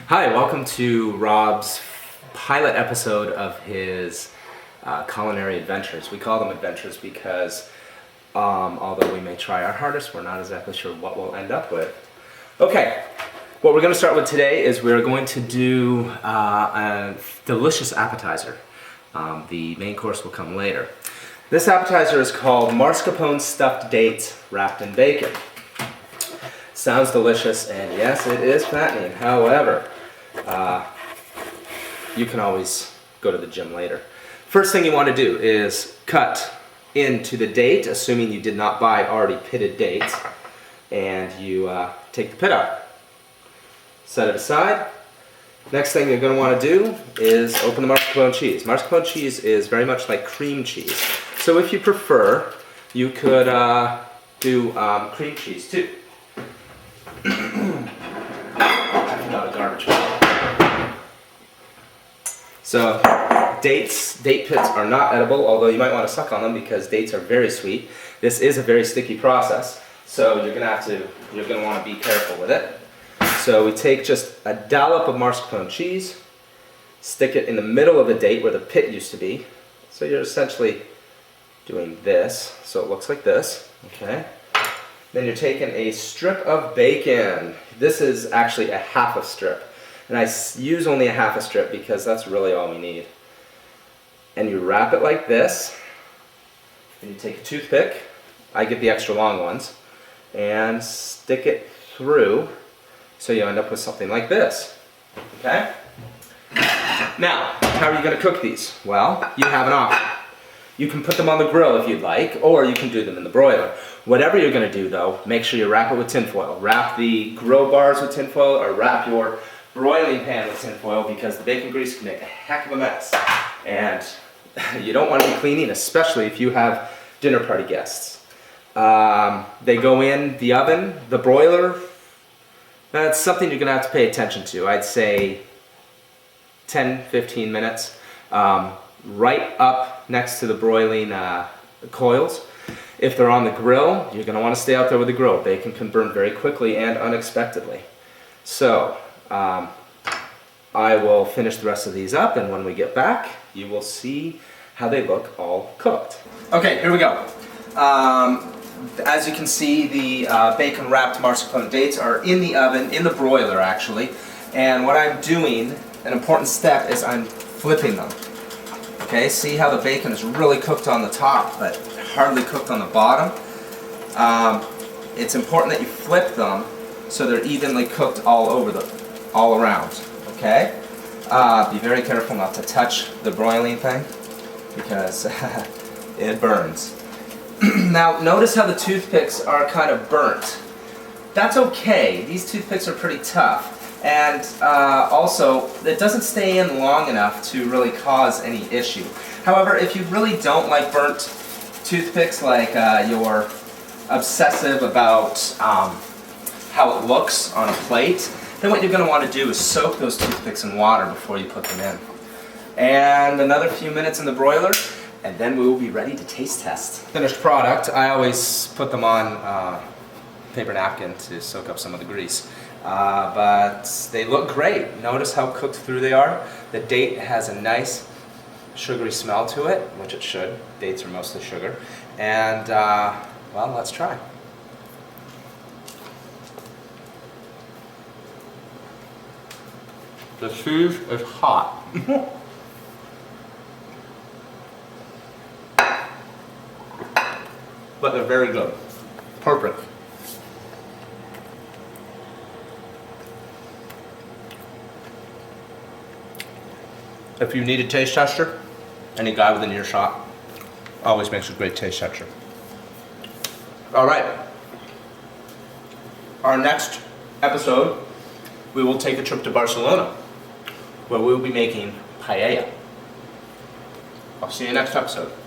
Hi, welcome to Rob's pilot episode of his culinary adventures. We call them adventures because although we may try our hardest, we're not exactly sure what we'll end up with. Okay, what we're going to start with today is we're going to do a delicious appetizer. The main course will come later. This appetizer is called mascarpone stuffed dates wrapped in bacon. Sounds delicious, and yes, it is fattening. However, you can always go to the gym later. First thing you want to do is cut into the date, assuming you did not buy already pitted dates, and you take the pit out. Set it aside. Next thing you're going to want to do is open the mascarpone cheese. Mascarpone cheese is very much like cream cheese. So if you prefer, you could do cream cheese too. Not a garbage bag. So date pits are not edible, although you might want to suck on them because dates are very sweet. This is a very sticky process, so you're going to want to be careful with it. So we take just a dollop of mascarpone cheese, stick it in the middle of the date where the pit used to be. So you're essentially doing this, so it looks like this, okay? Then you're taking a strip of bacon. This is actually a half a strip. And I use only a half a strip because that's really all we need. And you wrap it like this. And you take a toothpick. I get the extra long ones. And stick it through so you end up with something like this. Okay? Now, how are you going to cook these? Well, you have an option. You can put them on the grill if you'd like, or you can do them in the broiler. Whatever you're going to do, though, make sure you wrap it with tin foil. Wrap the grill bars with tin foil, or wrap your broiling pan with tin foil, because the bacon grease can make a heck of a mess. And you don't want to be cleaning, especially if you have dinner party guests. They go in the oven, the broiler. That's something you're going to have to pay attention to. I'd say 10-15 minutes. Right up next to the broiling coils. If they're on the grill, you're going to want to stay out there with the grill. Bacon can burn very quickly and unexpectedly. So, I will finish the rest of these up, and when we get back, you will see how they look all cooked. Okay, here we go. As you can see, the bacon wrapped mascarpone dates are in the oven, in the broiler actually. And what I'm doing, an important step, is I'm flipping them. Okay, see how the bacon is really cooked on the top, but hardly cooked on the bottom? It's important that you flip them so they're evenly cooked all around. Okay? Be very careful not to touch the broiling thing because it burns. Now, notice how the toothpicks are kind of burnt. That's okay. These toothpicks are pretty tough. And also, it doesn't stay in long enough to really cause any issue. However, if you really don't like burnt toothpicks, like you're obsessive about how it looks on a plate, then what you're going to want to do is soak those toothpicks in water before you put them in. And another few minutes in the broiler, and then we will be ready to taste test. Finished product, I always put them on paper napkin to soak up some of the grease. But they look great. Notice how cooked through they are. The date has a nice sugary smell to it, which it should. Dates are mostly sugar. And, well, let's try. The cheese is hot. But they're very good. Perfect. If you need a taste tester, any guy within earshot always makes a great taste tester. All right. Our next episode, we will take a trip to Barcelona, where we will be making paella. I'll see you next episode.